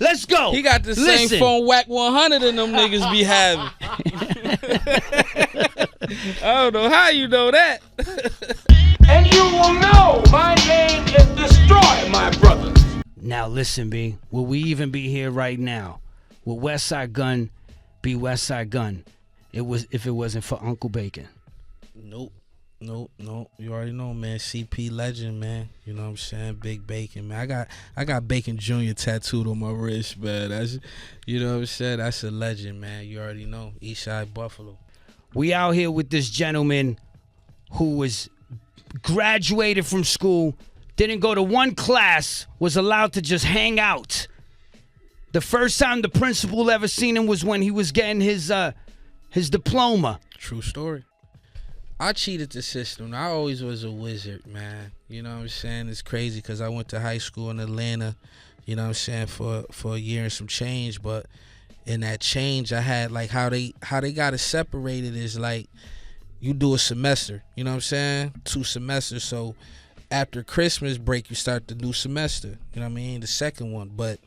Let's go. He got the same phone whack 100 and them niggas be having. I don't know how you know that. And you will know my name is Destroy, my brother. Now listen, B. Will we even be here right now? Will Westside Gunn be Westside Gunn? If it wasn't for Uncle Bacon. Nope. You already know, man. CP legend, man. You know what I'm saying? Big Bacon, man. I got Bacon Jr. tattooed on my wrist, man. That's, you know what I'm saying? That's a legend, man. You already know. Eastside Buffalo. We out here with this gentleman who was graduated from school, didn't go to one class, was allowed to just hang out. The first time the principal ever seen him was when he was getting his diploma. True story. I cheated the system. I always was a wizard, man. You know what I'm saying? It's crazy because I went to high school in Atlanta, you know what I'm saying, for a year and some change. But in that change, I had like how they got it separated is like you do a semester, you know what I'm saying? 2 semesters. So after Christmas break, you start the new semester, you know what I mean? The second one. But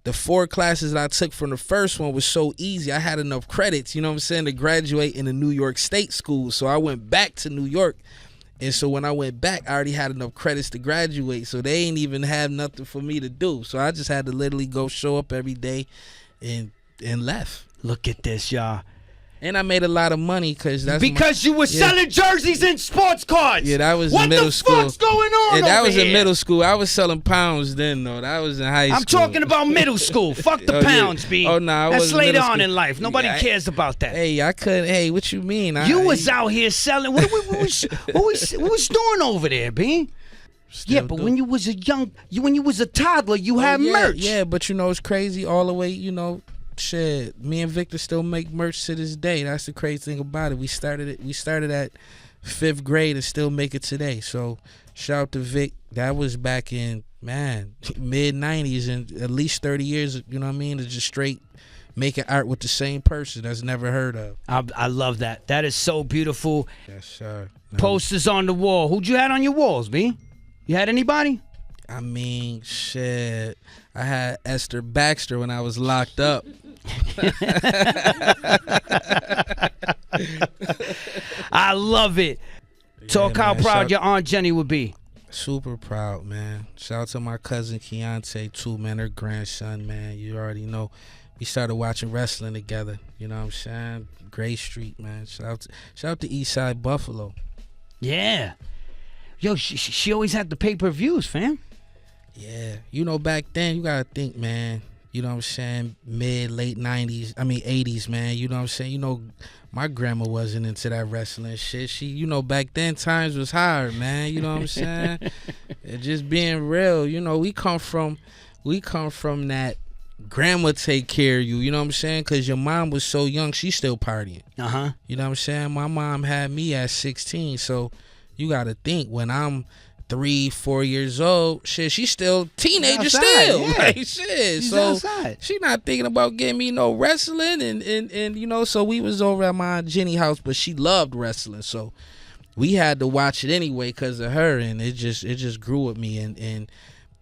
the 4 classes that I took from the first one was so easy. I had enough credits, you know what I'm saying, to graduate in a New York State school. So I went back to New York. And so when I went back, I already had enough credits to graduate. So they ain't even have nothing for me to do. So I just had to literally go show up every day and left. Look at this, y'all. And I made a lot of money because you were selling jerseys and sports cards. Yeah, that was in middle school. What the fuck's going on? Yeah, that over was in middle school. I was selling pounds then, though. That was in high school. I'm talking about middle school. Fuck the pounds, B. Oh, no, I that's later on school. In life. Nobody cares about that. Hey, I couldn't. Hey, what you mean? You was out here selling. What was doing over there, B? Yeah, but when you was when you was a toddler, you had merch. Yeah, but you know it's crazy all the way. You know. Shit, me and Victor still make merch to this day. That's the crazy thing about it. We started at 5th grade and still make it today. So shout out to Vic. That was back in mid 90s and at least 30 years. You know what I mean? To just straight making art with the same person that's never heard of. I love that. That is so beautiful. Yes, sir. No. Posters on the wall. Who'd you had on your walls, B? You had anybody? I mean, shit. I had Esther Baxter when I was locked up. I love it. Talk how proud your Aunt Jenny would be. Super proud, man. Shout out to my cousin Keontae too, man. Her grandson, man. You already know. We started watching wrestling together. You know what I'm saying? Gray Street, man. Shout out to Eastside Buffalo. Yeah. Yo, she always had the pay-per-views, fam. Yeah. You know, back then, you gotta think, man. You know what I'm saying? Late 80s, man. You know what I'm saying? You know, my grandma wasn't into that wrestling shit. She, you know, back then times was hard, man. You know what I'm saying? Just being real. You know, we come from that grandma take care of you. You know what I'm saying? Because your mom was so young, she's still partying. Uh-huh. You know what I'm saying? My mom had me at 16, so you got to think when I'm 3-4 years old, shit, she's still teenager still. Yeah. Like, shit. She's so outside. she not thinking about getting me no wrestling and you know, so we was over at my Aunt Jenny house, but she loved wrestling, so we had to watch it anyway because of her, and it just grew with me, and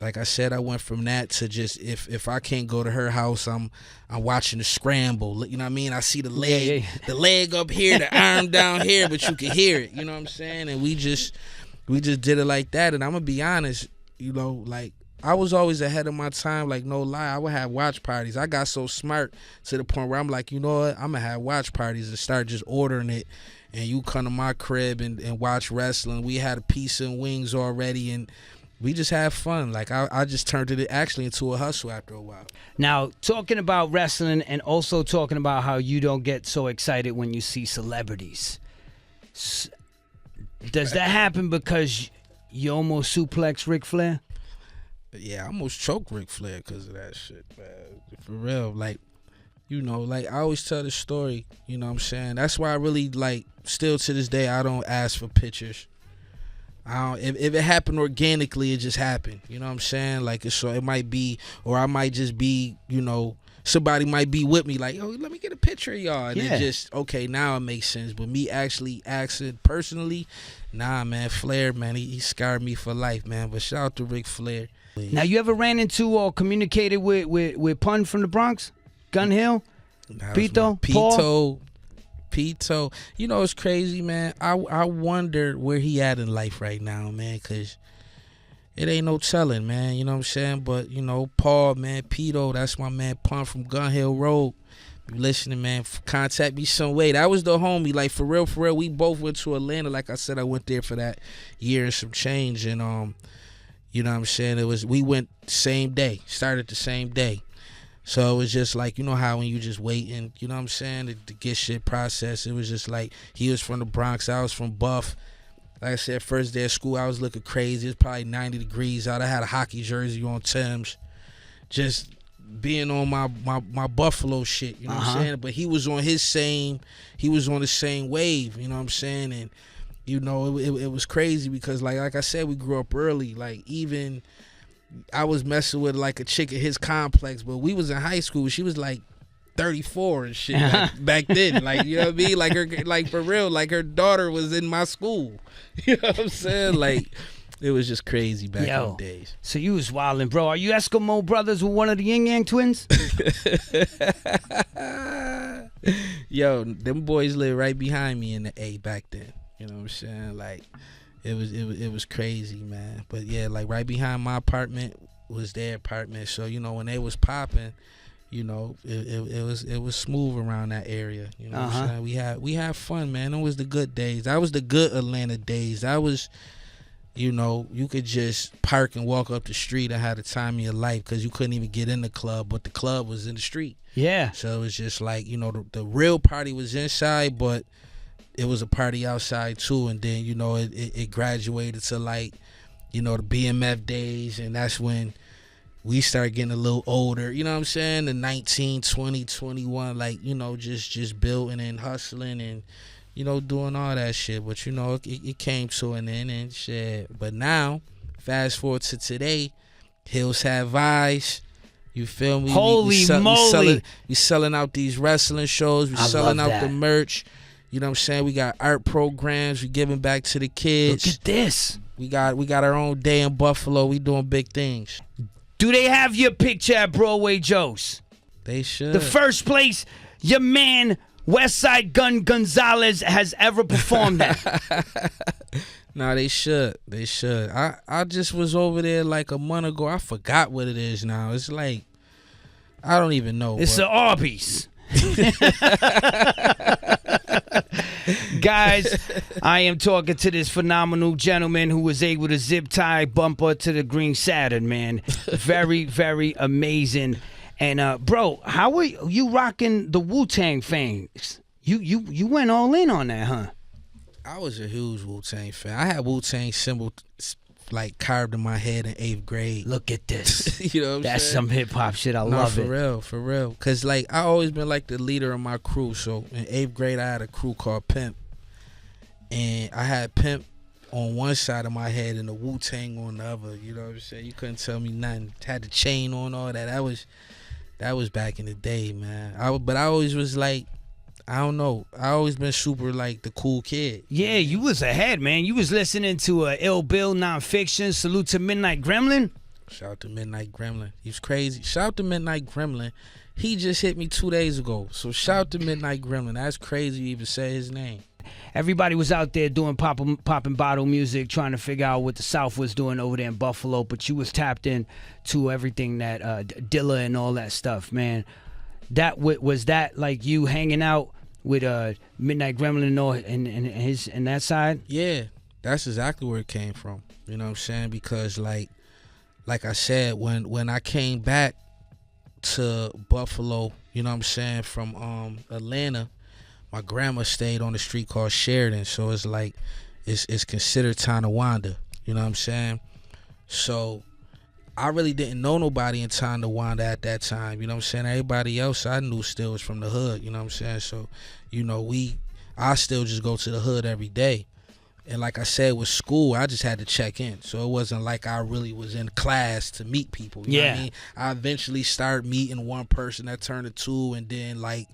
like I said, I went from that to just if I can't go to her house, I'm watching the scramble. You know what I mean? I see the leg, the leg up here, the arm down here, but you can hear it. You know what I'm saying? And we just did it like that. And I'm gonna be honest, you know, like I was always ahead of my time. Like no lie, I would have watch parties. I got so smart to the point where I'm like, you know what? I'm gonna have watch parties and start just ordering it. And you come to my crib and watch wrestling. We had a pizza and wings already, and we just have fun. Like I just turned it actually into a hustle after a while. Now, talking about wrestling and also talking about how you don't get so excited when you see celebrities. Does that happen because you almost suplexed Ric Flair? Yeah, I almost choked Ric Flair because of that shit, man. For real. Like, you know, like I always tell the story, you know what I'm saying? That's why I really, like, still to this day, I don't ask for pictures. If it happened organically, it just happened. You know what I'm saying? Like, so it might be, or I might just be, you know, somebody might be with me, like, yo, let me get a picture of y'all. And Yeah. it just, okay, now it makes sense. But me actually asking personally, nah, man, Flair, man, he scarred me for life, man. But shout out to Ric Flair. Now, you ever ran into or communicated with Pun from the Bronx? Gun Hill? Pito? Paul? Pito. You know, it's crazy, man. I wonder where he at in life right now, man, because it ain't no telling, man. You know what I'm saying? But, you know, Paul, man, Pito, that's my man Pun from Gun Hill Road. You listening, man, contact me some way. That was the homie. Like, for real, we both went to Atlanta. Like I said, I went there for that year and some change. And, you know what I'm saying? We went same day, started the same day. So it was just like, you know how when you just waiting, you know what I'm saying, to get shit processed. It was just like, he was from the Bronx, I was from Buff. Like I said, first day of school, I was looking crazy. It was probably 90 degrees out. I had a hockey jersey on Tim's, just being on my Buffalo shit, you know what I'm saying? But he was on the same wave, you know what I'm saying? And, you know, it was crazy because, like I said, we grew up early. Like, even I was messing with, like, a chick at his complex, but we was in high school. She was, like, 34 and shit back then. Like, you know what I mean? Like, like, for real, like, her daughter was in my school. You know what I'm saying? Like, it was just crazy back in the days. So you was wildin', bro. Are you Eskimo brothers with one of the Yin Yang twins? Yo, them boys lived right behind me in the A back then. You know what I'm saying? Like, it was crazy, man. But yeah, like, right behind my apartment was their apartment. So, you know, when they was popping, you know, it was smooth around that area. You know what I'm saying? We had fun, man. It was the good days. That was the good Atlanta days. That was, you know, you could just park and walk up the street and have the time of your life because you couldn't even get in the club, but the club was in the street. Yeah. So it was just like, you know, the real party was inside, but it was a party outside too. And then, you know, it graduated to, like, you know, the BMF days, and that's when we started getting a little older, you know what I'm saying? The 19, 20, 21, like, you know, just building and hustling and, you know, doing all that shit. But, you know, it came to an end and shit. But now, fast forward to today, Hills Have Eyes. You feel me? Holy moly. We selling out these wrestling shows. We selling out the merch. You know what I'm saying? We got art programs. We giving back to the kids. Look at this. We got our own day in Buffalo. We doing big things. Do they have your picture at Broadway Joe's? They should. The first place your man Westside Gunn Gonzalez has ever performed at. Nah, they should. They should. I just was over there like a month ago. I forgot what it is now. It's like, I don't even know. It's the Arby's. Guys, I am talking to this phenomenal gentleman who was able to zip tie bumper to the green Saturn, man. Very, very amazing. And bro, how are you rocking the Wu-Tang fangs? You went all in on that, huh? I was a huge Wu-Tang fan. I had Wu-Tang symbol like carved in my head in 8th grade. Look at this. You know what I'm That's saying? some hip hop shit. I love it. For real. Cause like I always been like the leader of my crew. So in 8th grade I had a crew called Pimp. And I had Pimp on one side of my head and the Wu-Tang on the other. You know what I'm saying? You couldn't tell me nothing. Had the chain on, all that. That was back in the day, man. But I always was like, I don't know. I always been super like the cool kid. Yeah, you was ahead, man. You was listening to Ill Bill Nonfiction. Salute to Midnight Gremlin. Shout out to Midnight Gremlin. He's crazy. Shout out to Midnight Gremlin. He just hit me 2 days ago. So shout out to Midnight Gremlin. That's crazy you even say his name. Everybody was out there doing popping bottle music, trying to figure out what the South was doing over there in Buffalo. But you was tapped in to everything that Dilla and all that stuff, man. That was that like you hanging out with Midnight Gremlin and that side? Yeah, that's exactly where it came from. You know what I'm saying? Because like I said, when I came back to Buffalo, you know what I'm saying, from Atlanta, my grandma stayed on the street called Sheridan, so it's like it's considered Tonawanda. You know what I'm saying? So I really didn't know nobody in Tonawanda at that time. You know what I'm saying? Everybody else I knew still was from the hood. You know what I'm saying? So, you know, I still just go to the hood every day. And like I said, with school, I just had to check in. So it wasn't like I really was in class to meet people. You know what I mean? I eventually started meeting one person that turned to two, and then like,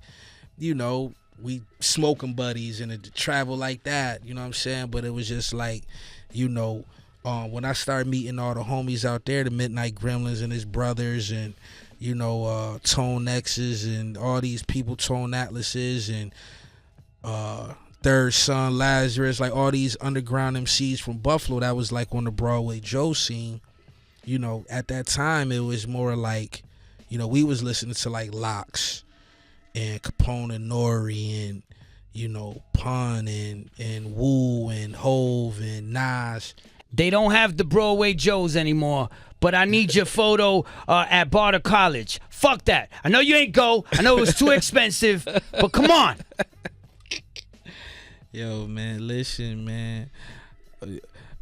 you know, we smoking buddies and it travel like that, you know what I'm saying? But it was just like, you know, when I started meeting all the homies out there, the Midnight Gremlins and his brothers and, you know, Tone X's and all these people, Tone Atlases and Third Son, Lazarus, like all these underground MCs from Buffalo that was like on the Broadway Joe scene. You know, at that time it was more like, you know, we was listening to like Lox and Capone and Nori and, you know, Pun and Wu and Hove and Nas. They don't have the Broadway Joes anymore, but I need your photo at Barter College. Fuck that. I know you ain't go. I know it was too expensive, but come on. Yo, man, listen, man.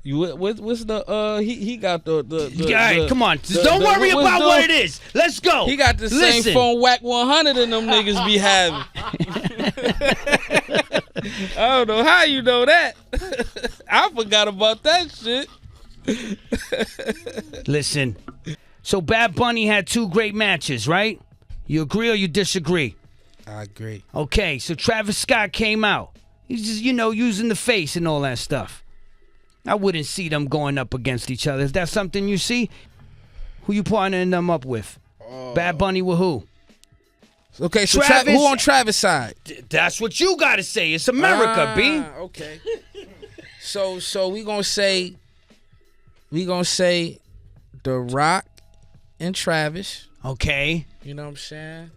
What's the he got the all right, come on. Just don't worry about what it is. Let's go. He got the same phone whack 100 and them niggas be having. I don't know how you know that. I forgot about that shit. Listen. So Bad Bunny had 2 great matches, right? You agree or you disagree? I agree. Okay, so Travis Scott came out. He's just, you know, using the face and all that stuff. I wouldn't see them going up against each other. Is that something you see? Who you partnering them up with? Bad Bunny with who? Okay, so Travis, who on Travis' side? That's what you gotta say. It's America, B. Okay. So we gonna say The Rock and Travis. Okay. You know what I'm saying?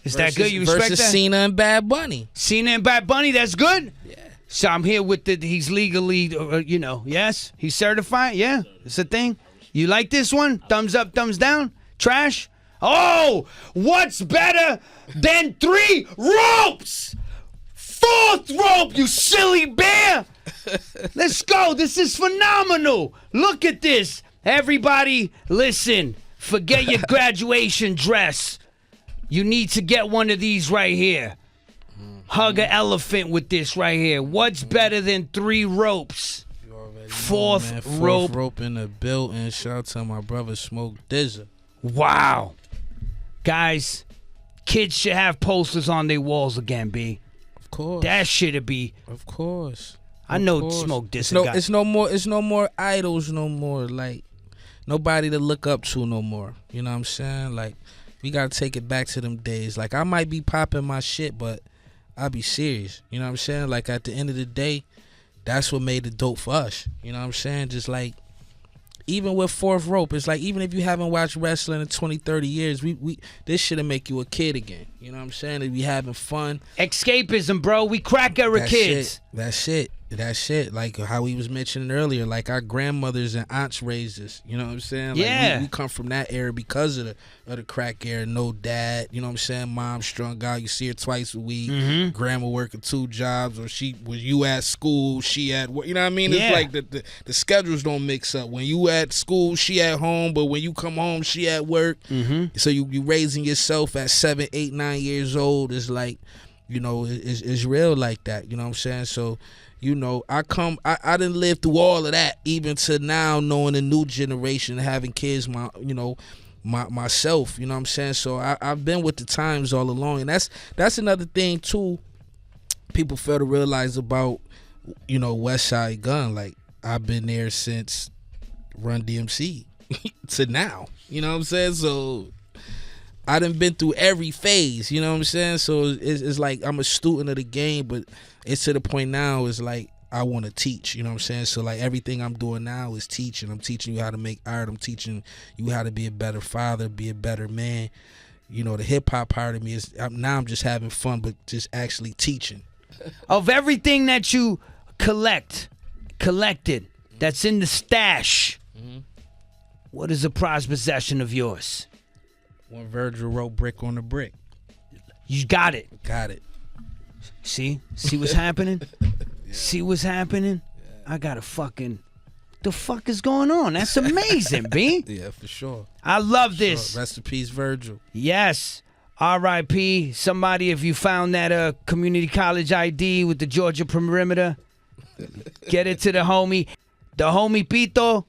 Is that good? You respect versus that? Cena and Bad Bunny. Cena and Bad Bunny, that's good? Yeah. So I'm here with he's legally, you know, yes? He's certified? Yeah? It's a thing? You like this one? Thumbs up, thumbs down? Trash? Oh, what's better than 3 ropes? 4th rope, you silly bear! Let's go. This is phenomenal. Look at this. Everybody, listen. Forget your graduation dress. You need to get one of these right here. Hug an elephant with this right here. What's better than 3 ropes? 4th rope. 4th rope in the building. Shout out to my brother Smoke Dizza. Wow. Guys, kids should have posters on their walls again, B. Of course. That should be. Of course. I know Smoke Dizza got. It's no more idols no more. Like, nobody to look up to no more. You know what I'm saying? Like, we gotta take it back to them days. Like, I might be popping my shit, but I'll be serious. You know what I'm saying? Like, at the end of the day, that's what made it dope for us. You know what I'm saying? Just like, even with 4th rope, it's like, even if you haven't watched wrestling in 20, 30 years, we this shit'll make you a kid again. You know what I'm saying? If we having fun. Escapism, bro. We crack era kids. That's it. Like how we was mentioning earlier, like our grandmothers and aunts raised us. You know what I'm saying? Like yeah. We come from that era because of the crack era. No dad. You know what I'm saying? Mom strung out. You see her twice a week. Mm-hmm. Grandma working 2 jobs, or you at school, she at work. You know what I mean? Yeah. It's like the schedules don't mix up. When you at school, she at home, but when you come home, she at work. Mm-hmm. So you raising yourself at 7, 8, 9 years old. It's like, you know, it's real like that. You know what I'm saying? So, you know, I didn't live through all of that, even to now knowing the new generation, having kids, myself, you know what I'm saying? So I've been with the times all along. And that's another thing too, people fail to realize about, you know, Westside Gunn. Like, I've been there since Run DMC to now. You know what I'm saying? So I done been through every phase, you know what I'm saying? So it's like I'm a student of the game, but it's to the point now is like I want to teach, you know what I'm saying? So like everything I'm doing now is teaching. I'm teaching you how to make art. I'm teaching you how to be a better father, be a better man. You know, the hip hop part of me is now I'm just having fun, but just actually teaching. Of everything that you collected, that's in the stash, what is a prized possession of yours? When Virgil wrote Brick on the Brick. You got it. Got it. See what's happening? Yeah. See what's happening? Yeah. I got a fucking... The fuck is going on? That's amazing, B. Yeah, for sure. I love this. Sure. Rest in peace, Virgil. Yes. R.I.P. Somebody, if you found that community college ID with the Georgia perimeter, get it to the homie. The homie Pito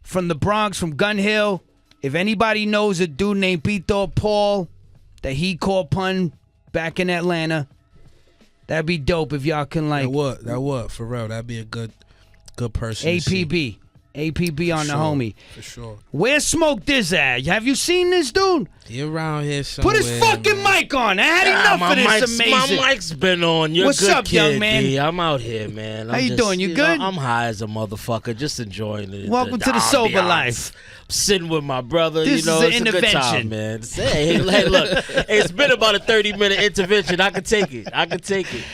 from the Bronx, from Gun Hill. If anybody knows a dude named Pito Paul that he called Pun back in Atlanta, That'd be dope if y'all can like That would for real. That'd be a good person. to see. APB on the homie. For sure. Where's Smoke Diz at? Have you seen this dude? He around here somewhere. Put his fucking mic on. I had enough of this. Amazing. My mic's been on. You're What's good up, kid, young man? D. I'm out here, man. How you doing? You good? I'm high as a motherfucker, just enjoying it. Welcome to the sober ambiance. life. I'm sitting with my brother. This you know, is it's an a good intervention. time, man. Hey, look, it's been about a 30-minute intervention. I can take it.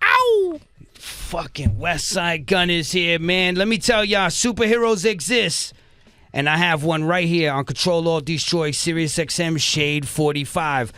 Ow! Fucking Westside Gunn is here, man. Let me tell y'all, superheroes exist. And I have one right here on Control Alt Destroy Sirius XM Shade 45.